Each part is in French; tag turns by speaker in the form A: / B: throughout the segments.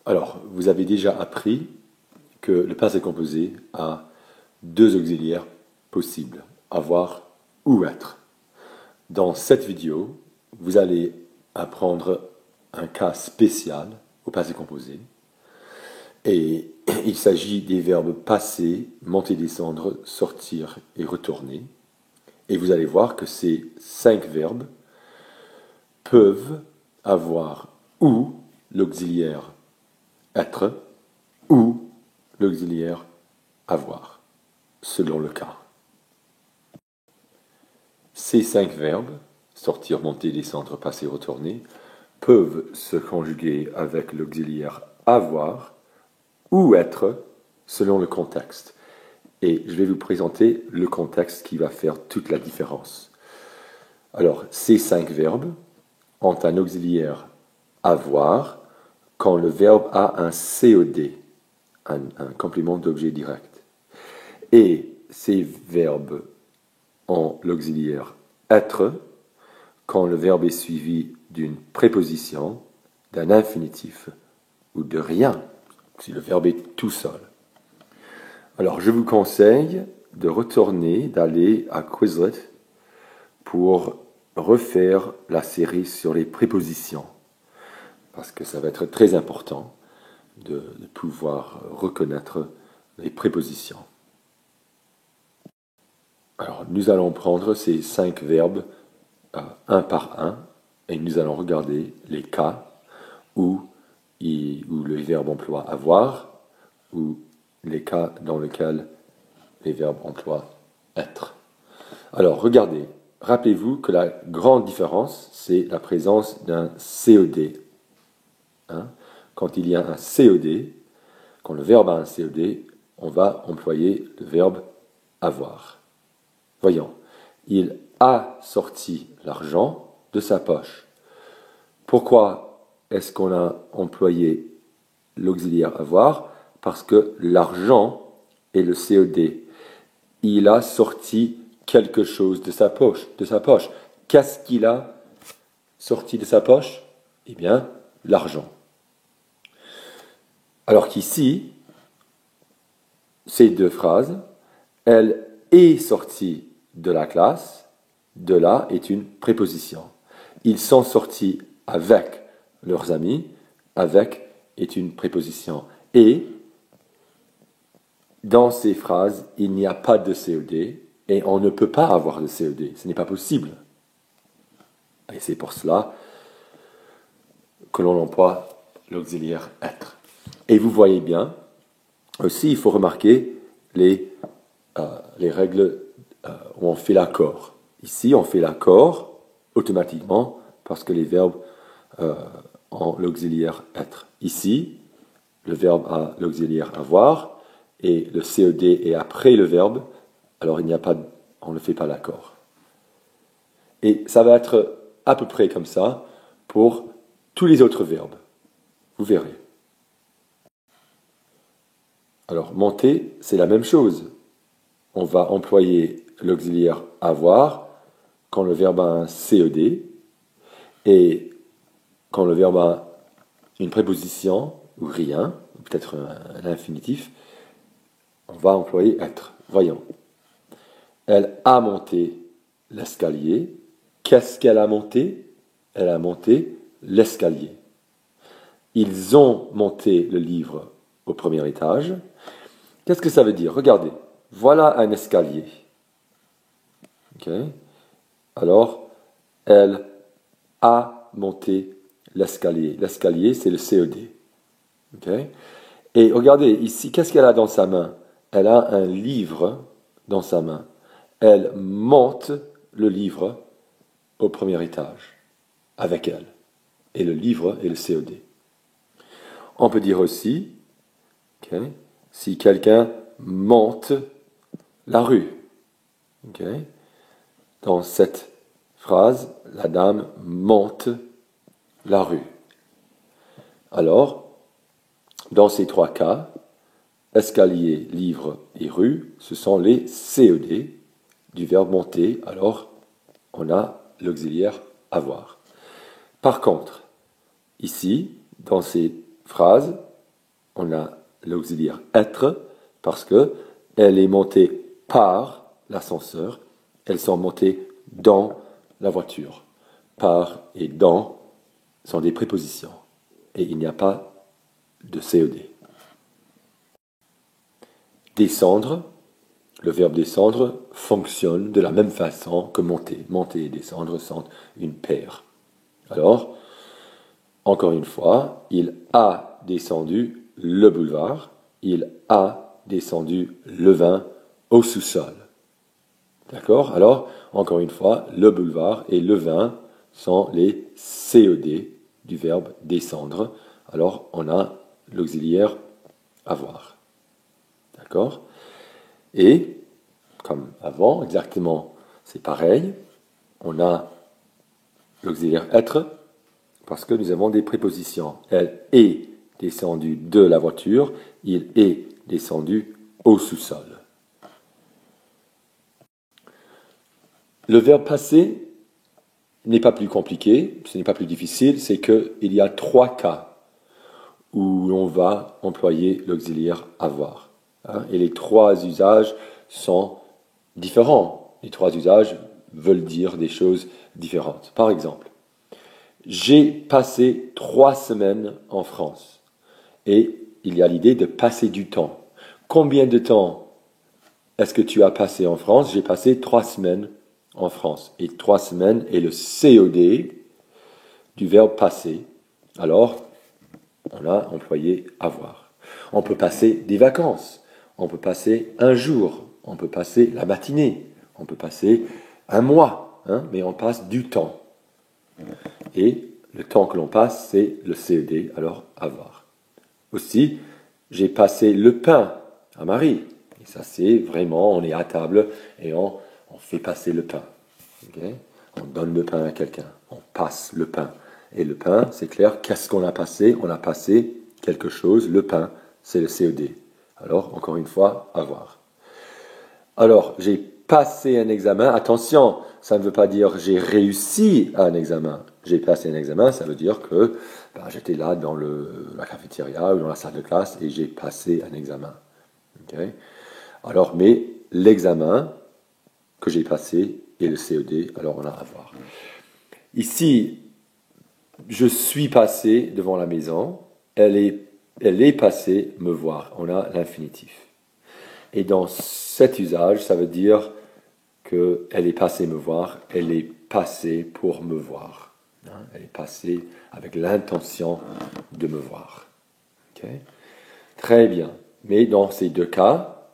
A: Alors, vous avez déjà appris que le passé composé a deux auxiliaires possibles, avoir ou être. Dans cette vidéo, vous allez apprendre un cas spécial au passé composé. Et il s'agit des verbes passer, monter, descendre, sortir et retourner. Et vous allez voir que ces 5 verbes peuvent avoir ou l'auxiliaire être ou l'auxiliaire avoir, selon le cas. Ces 5 verbes, sortir, monter, descendre, passer, retourner, peuvent se conjuguer avec l'auxiliaire avoir ou être selon le contexte. Et je vais vous présenter le contexte qui va faire toute la différence. Alors, ces 5 verbes ont un auxiliaire avoir quand le verbe a un COD, un complément d'objet direct. Et ces verbes ont l'auxiliaire être quand le verbe est suivi d'une préposition, d'un infinitif ou de rien, si le verbe est tout seul. Alors, je vous conseille de retourner, d'aller à Quizlet pour refaire la série sur les prépositions, parce que ça va être très important de pouvoir reconnaître les prépositions. Alors, nous allons prendre ces 5 verbes un par un, et nous allons regarder les cas où le verbe emploie avoir, ou les cas dans lesquels les verbes emploient être. Alors, regardez, rappelez-vous que la grande différence, c'est la présence d'un COD. Quand il y a un COD, quand le verbe a un COD, on va employer le verbe avoir. Voyons, il a sorti l'argent de sa poche. Pourquoi est-ce qu'on a employé l'auxiliaire avoir? Parce que l'argent est le COD. Il a sorti quelque chose de sa poche. Qu'est-ce qu'il a sorti de sa poche? Eh bien, l'argent. Alors qu'ici, ces 2 phrases, elle est sortie de la classe, de là est une préposition. Ils sont sortis avec leurs amis, avec est une préposition. Et dans ces phrases, il n'y a pas de COD et on ne peut pas avoir de COD. Ce n'est pas possible. Et c'est pour cela que l'on emploie l'auxiliaire être. Et vous voyez bien, aussi il faut remarquer les règles où on fait l'accord. Ici, on fait l'accord automatiquement parce que les verbes ont l'auxiliaire être. Ici, le verbe a l'auxiliaire avoir et le COD est après le verbe, alors on ne fait pas l'accord. Et ça va être à peu près comme ça pour tous les autres verbes. Vous verrez. Alors, monter, c'est la même chose. On va employer l'auxiliaire avoir quand le verbe a un COD et quand le verbe a une préposition ou rien, ou peut-être un infinitif, on va employer être. Voyons. Elle a monté l'escalier. Qu'est-ce qu'elle a monté? Elle a monté l'escalier. Ils ont monté le livre au premier étage. Qu'est-ce que ça veut dire? Regardez. Voilà un escalier. Okay. Alors, elle a monté l'escalier. L'escalier, c'est le COD. Okay. Et regardez, ici, qu'est-ce qu'elle a dans sa main? Elle a un livre dans sa main. Elle monte le livre au premier étage avec elle. Et le livre est le COD. On peut dire aussi, okay, si quelqu'un monte la rue. Okay. Dans cette phrase, la dame monte la rue. Alors, dans ces 3 cas, escalier, livre et rue, ce sont les COD du verbe monter. Alors, on a l'auxiliaire avoir. Par contre, ici, dans ces phrases, on a l'auxiliaire être parce que elle est montée par l'ascenseur, elles sont montées dans la voiture. Par et dans sont des prépositions et il n'y a pas de CED. Descendre, le verbe descendre fonctionne de la même façon que monter. Monter et descendre sont une paire. Alors, encore une fois, il a descendu le boulevard, il a descendu le vin au sous-sol. D'accord? Alors, encore une fois, le boulevard et le vin sont les CED du verbe descendre. Alors, on a l'auxiliaire avoir. D'accord? Et, comme avant, exactement, c'est pareil. On a l'auxiliaire être parce que nous avons des prépositions. Elle est descendue de la voiture, il est descendu au sous-sol. Le verbe passé n'est pas plus compliqué, ce n'est pas plus difficile, c'est qu'il y a 3 cas où l'on va employer l'auxiliaire avoir. Et les 3 usages sont différents. Les 3 usages veulent dire des choses différentes. Par exemple, j'ai passé 3 semaines en France. Et il y a l'idée de passer du temps. Combien de temps est-ce que tu as passé en France? J'ai passé 3 semaines en France. Et 3 semaines est le COD du verbe passer. Alors, on a employé avoir. On peut passer des vacances. On peut passer un jour. On peut passer la matinée. On peut passer un mois. Mais on passe du temps. Et le temps que l'on passe, c'est le CED, alors avoir. Aussi, j'ai passé le pain à Marie. Et ça, c'est vraiment, on est à table et on fait passer le pain. Okay? On donne le pain à quelqu'un. On passe le pain. Et le pain, c'est clair, qu'est-ce qu'on a passé? On a passé quelque chose. Le pain, c'est le CED. Alors, encore une fois, avoir. Alors, j'ai passé un examen. Attention, ça ne veut pas dire j'ai réussi à un examen. J'ai passé un examen, ça veut dire que j'étais là dans la cafétéria ou dans la salle de classe et j'ai passé un examen. Okay? Alors, mais l'examen que j'ai passé est le CED, alors on a à voir. Ici, je suis passé devant la maison, elle est passée me voir. On a l'infinitif. Et dans cet usage, ça veut dire qu'elle est passée me voir, elle est passée pour me voir. Elle est passée avec l'intention de me voir. Okay? Très bien. Mais dans ces 2 cas,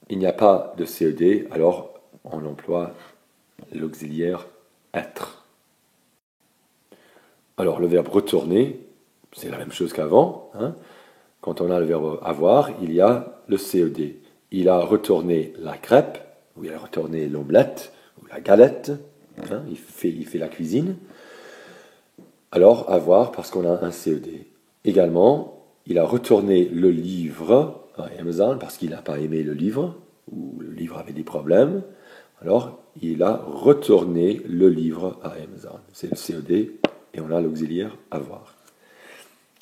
A: il n'y a pas de CED, alors on emploie l'auxiliaire être. Alors le verbe retourner, c'est la même chose qu'avant. Quand on a le verbe avoir, il y a le CED. Il a retourné la crêpe, ou il a retourné l'omelette, ou la galette. Il fait la cuisine. Alors, avoir, parce qu'on a un CED. Également, il a retourné le livre à Amazon, parce qu'il n'a pas aimé le livre, ou le livre avait des problèmes. Alors, il a retourné le livre à Amazon. C'est le CED, et on a l'auxiliaire avoir.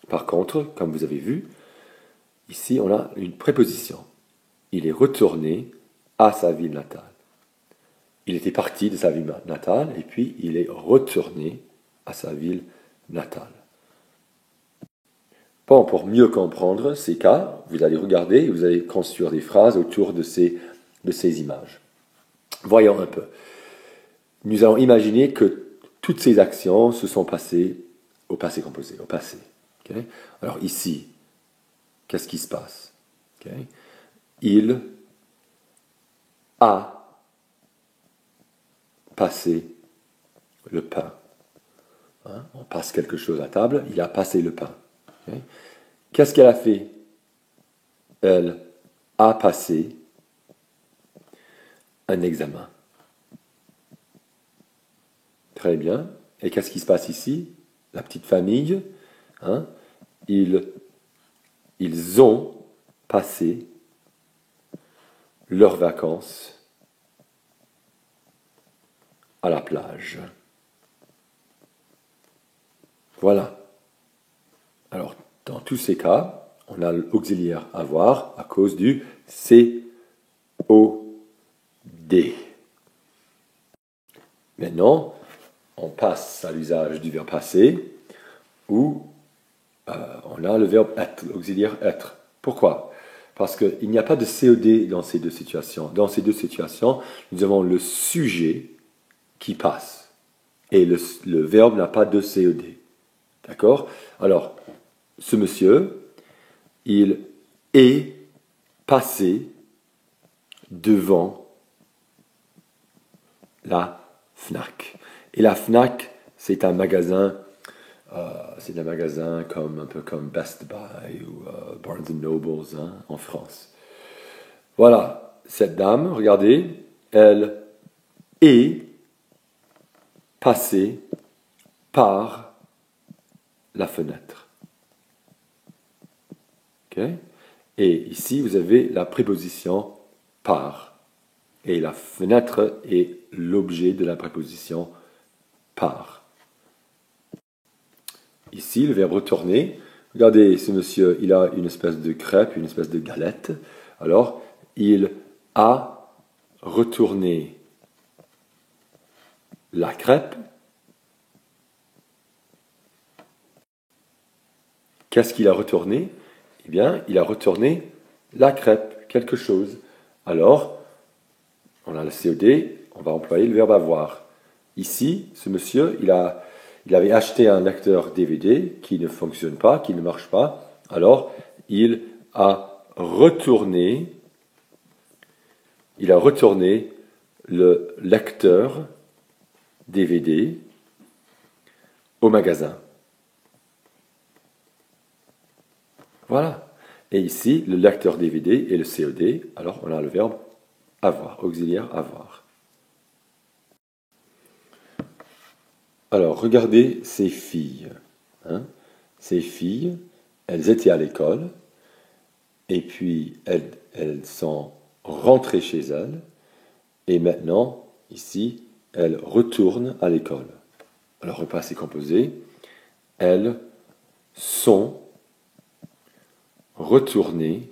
A: Par contre, comme vous avez vu, ici, on a une préposition. Il est retourné à sa ville natale. Il était parti de sa ville natale et puis il est retourné à sa ville natale. Bon, pour mieux comprendre ces cas, vous allez regarder et vous allez construire des phrases autour de ces images. Voyons un peu. Nous allons imaginer que toutes ces actions se sont passées au passé composé, au passé. Okay? Alors ici, qu'est-ce qui se passe? Okay? Il a passé le pain. On passe quelque chose à table, il a passé le pain. Okay? Qu'est-ce qu'elle a fait? Elle a passé un examen. Très bien. Et qu'est-ce qui se passe ici? La petite famille, ils ont passé leurs vacances à la plage. Voilà. Alors, dans tous ces cas, on a l'auxiliaire avoir à cause du COD. Maintenant, on passe à l'usage du verbe passé où on a le verbe être, l'auxiliaire être. Pourquoi? Parce qu'il n'y a pas de COD dans ces deux situations. Dans ces deux situations, nous avons le sujet qui passe et le verbe n'a pas de COD. D'accord? Alors, ce monsieur, il est passé devant la Fnac. Et la Fnac, c'est un magasin un peu comme Best Buy ou Barnes Nobles en France. Voilà, cette dame, regardez, elle est passée par la fenêtre. Okay? Et ici, vous avez la préposition par. Et la fenêtre est l'objet de la préposition par. Ici, le verbe retourner. Regardez, ce monsieur, il a une espèce de crêpe, une espèce de galette. Alors, il a retourné la crêpe. Qu'est-ce qu'il a retourné? Eh bien, il a retourné la crêpe, quelque chose. Alors, on a le COD, on va employer le verbe avoir. Ici, ce monsieur, il avait acheté un lecteur DVD qui ne fonctionne pas, qui ne marche pas. Alors, il a retourné le lecteur DVD au magasin. Voilà. Et ici, le lecteur DVD et le COD. Alors, on a le verbe avoir, auxiliaire avoir. Alors, regardez ces filles. Ces filles, elles étaient à l'école, et puis elles sont rentrées chez elles, et maintenant, ici, elles retournent à l'école. Alors, le passé composé, elles sont retournées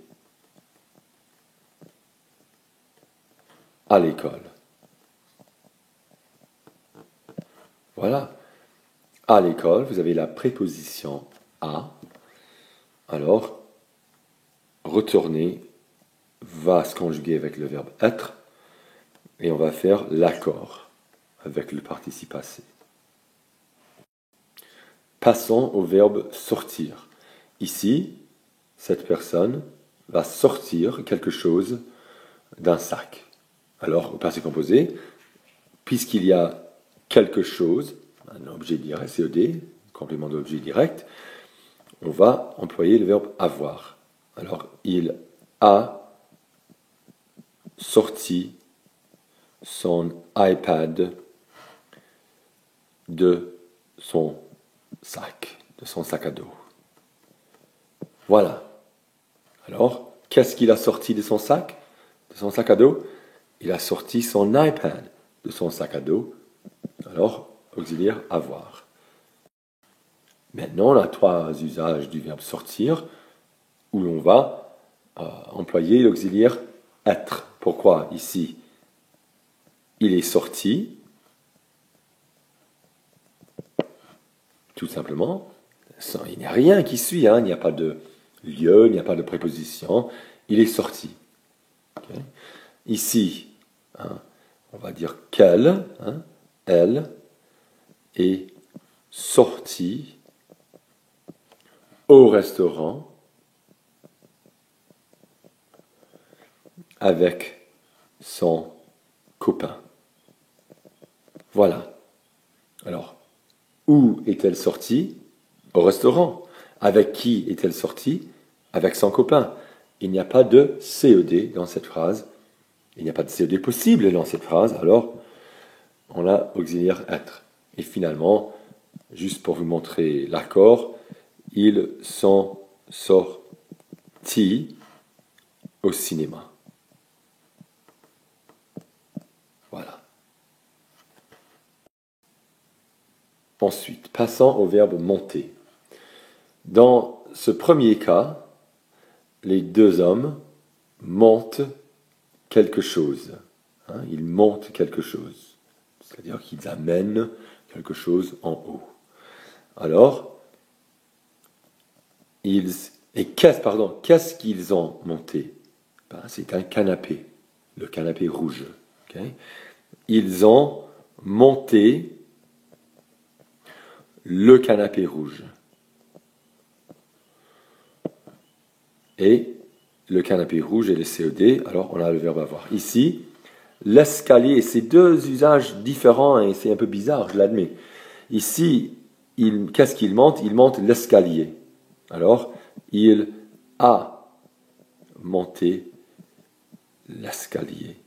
A: à l'école. Voilà. À l'école, vous avez la préposition à. Alors, retourner va se conjuguer avec le verbe être et on va faire l'accord avec le participe passé. Passons au verbe sortir. Ici, cette personne va sortir quelque chose d'un sac. Alors, au passé composé, puisqu'il y a quelque chose, un objet direct, COD, complément d'objet direct, on va employer le verbe avoir. Alors, il a sorti son iPad de son sac à dos. Voilà. Alors, qu'est-ce qu'il a sorti de son sac à dos? Il a sorti son iPad de son sac à dos. Alors, auxiliaire avoir. Maintenant, on a trois usages du verbe sortir où l'on va employer l'auxiliaire être. Pourquoi ici il est sorti, tout simplement. Il n'y a rien qui suit, il n'y a pas de lieu, il n'y a pas de préposition. Il est sorti. Okay. Ici, on va dire qu'elle, elle, est sortie au restaurant avec son copain. Voilà. Alors, où est-elle sortie? Au restaurant. Avec qui est-elle sortie? Avec son copain. Il n'y a pas de COD dans cette phrase. Il n'y a pas de COD possible dans cette phrase. Alors, on a auxiliaire être. Et finalement, juste pour vous montrer l'accord, ils sont sortis au cinéma. Voilà. Ensuite, passons au verbe monter. Dans ce premier cas, les deux hommes montent quelque chose. Ils montent quelque chose. C'est-à-dire qu'ils amènent quelque chose en haut. Alors, qu'est-ce qu'ils ont monté? C'est un canapé, le canapé rouge. Okay? Ils ont monté le canapé rouge. Et le canapé rouge et le CED, alors on a le verbe avoir. Ici, l'escalier, c'est deux usages différents et c'est un peu bizarre, je l'admets. Ici, qu'est-ce qu'il monte? Il monte l'escalier. Alors, il a monté l'escalier.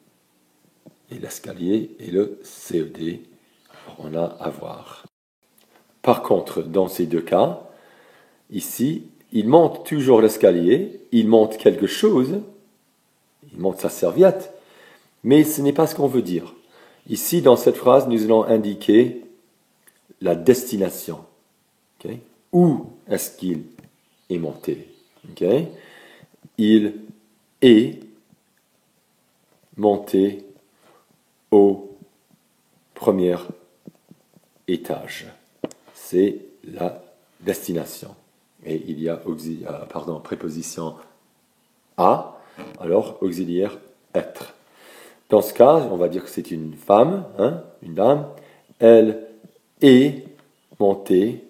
A: Et l'escalier est le CED. On a avoir. Par contre, dans ces deux cas, ici, il monte toujours l'escalier, il monte quelque chose, il monte sa serviette, mais ce n'est pas ce qu'on veut dire. Ici, dans cette phrase, nous allons indiquer la destination. Okay? Où est-ce qu'il est monté? Okay? Il est monté au premier étage. C'est la destination. Et il y a préposition à, alors auxiliaire être. Dans ce cas, on va dire que c'est une femme, une dame. Elle est montée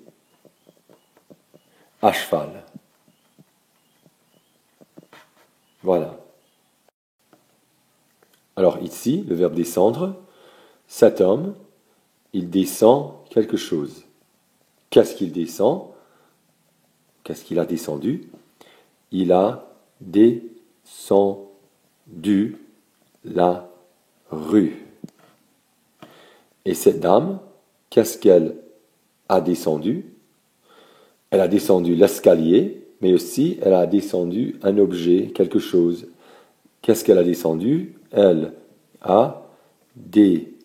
A: à cheval. Voilà. Alors ici, le verbe descendre, cet homme, il descend quelque chose. Qu'est-ce qu'il descend? Qu'est-ce qu'il a descendu? Il a descendu la rue. Et cette dame, qu'est-ce qu'elle a descendu? Elle a descendu l'escalier, mais aussi elle a descendu un objet, quelque chose. Qu'est-ce qu'elle a descendu? Elle a descendu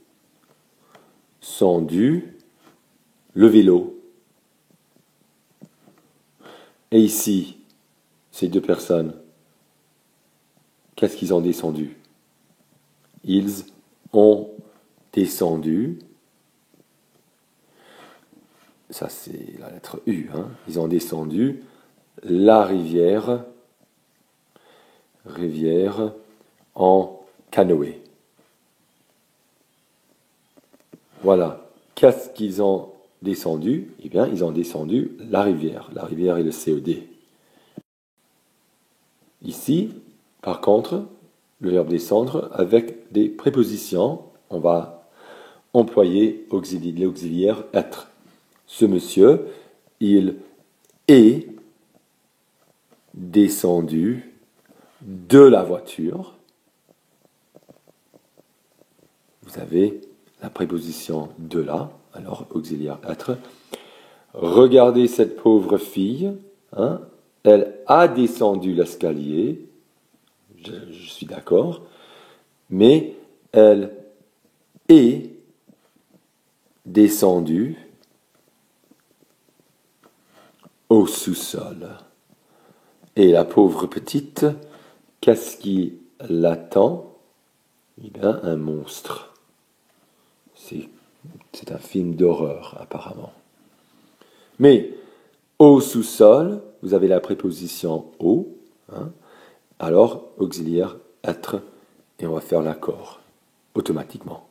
A: le vélo. Et ici, ces deux personnes, qu'est-ce qu'ils ont descendu? Ils ont descendu, ça c'est la lettre U, ils ont descendu la rivière en canoë. Voilà. Qu'est-ce qu'ils ont descendu? Eh bien, ils ont descendu la rivière. La rivière est le CED. Ici, par contre, le verbe descendre, avec des prépositions, on va employer l'auxiliaire être. Ce monsieur, il est descendu de la voiture. Vous avez la préposition de là, alors auxiliaire être. Regardez cette pauvre fille, elle a descendu l'escalier, je suis d'accord, mais elle est descendue au sous-sol. Et la pauvre petite, qu'est-ce qui l'attend? Eh bien, un monstre. C'est un film d'horreur, apparemment. Mais au sous-sol, vous avez la préposition au, alors auxiliaire être, et on va faire l'accord automatiquement.